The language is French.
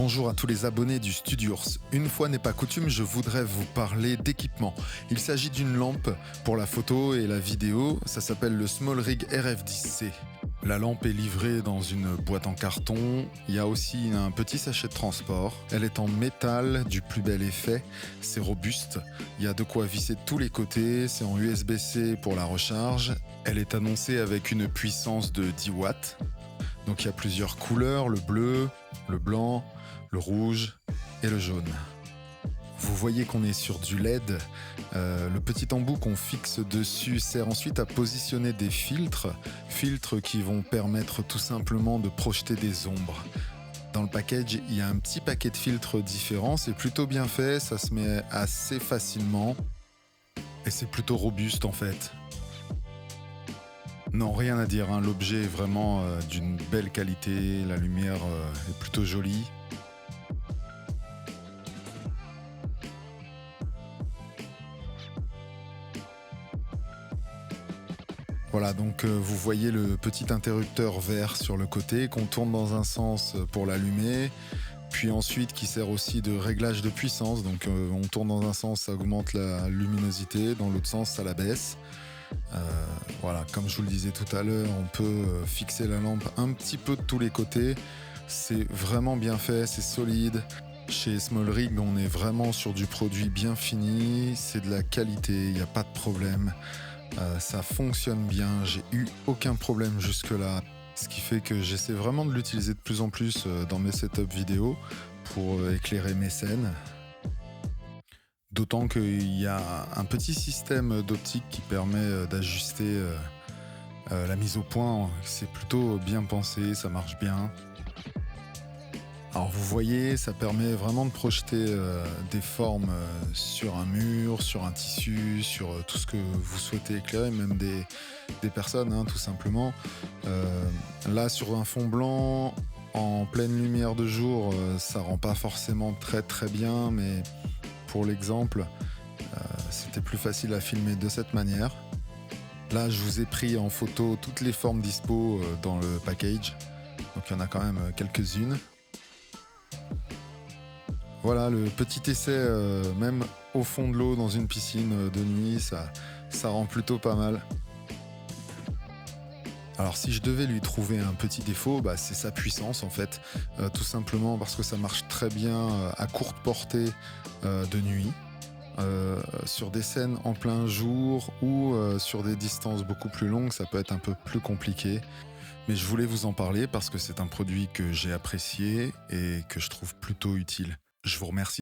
Bonjour à tous les abonnés du Studiours. Une fois n'est pas coutume, je voudrais vous parler d'équipement. Il s'agit d'une lampe pour la photo et la vidéo, ça s'appelle le SmallRig RF10C. La lampe est livrée dans une boîte en carton, il y a aussi un petit sachet de transport. Elle est en métal du plus bel effet, c'est robuste, il y a de quoi visser de tous les côtés, c'est en USB-C pour la recharge. Elle est annoncée avec une puissance de 10 watts. Donc il y a plusieurs couleurs, le bleu, le blanc, le rouge et le jaune. Vous voyez qu'on est sur du LED. Le petit embout qu'on fixe dessus sert ensuite à positionner des filtres qui vont permettre tout simplement de projeter des ombres. Dans le package, il y a un petit paquet de filtres différents, c'est plutôt bien fait, ça se met assez facilement et c'est plutôt robuste en fait. Non, rien à dire, hein. L'objet est vraiment d'une belle qualité, la lumière est plutôt jolie. Voilà, donc vous voyez le petit interrupteur vert sur le côté qu'on tourne dans un sens pour l'allumer, puis ensuite qui sert aussi de réglage de puissance. Donc on tourne dans un sens, ça augmente la luminosité, dans l'autre sens, ça la baisse. Voilà, comme je vous le disais tout à l'heure, on peut fixer la lampe un petit peu de tous les côtés. C'est vraiment bien fait, c'est solide. Chez SmallRig, on est vraiment sur du produit bien fini, c'est de la qualité, il n'y a pas de problème. Ça fonctionne bien, j'ai eu aucun problème jusque-là. Ce qui fait que j'essaie vraiment de l'utiliser de plus en plus dans mes setups vidéo pour éclairer mes scènes. D'autant qu'il y a un petit système d'optique qui permet d'ajuster la mise au point. C'est plutôt bien pensé, ça marche bien. Alors vous voyez, ça permet vraiment de projeter des formes sur un mur, sur un tissu, sur tout ce que vous souhaitez éclairer, même des personnes, hein, tout simplement. Là, sur un fond blanc, en pleine lumière de jour, ça rend pas forcément très très bien, mais pour l'exemple, c'était plus facile à filmer de cette manière. Là, je vous ai pris en photo toutes les formes dispo dans le package, donc il y en a quand même quelques-unes. Voilà, le petit essai, même au fond de l'eau, dans une piscine de nuit, ça rend plutôt pas mal. Alors si je devais lui trouver un petit défaut, c'est sa puissance en fait, tout simplement parce que ça marche très bien à courte portée de nuit, sur des scènes en plein jour ou sur des distances beaucoup plus longues, ça peut être un peu plus compliqué. Mais je voulais vous en parler parce que c'est un produit que j'ai apprécié et que je trouve plutôt utile. Je vous remercie.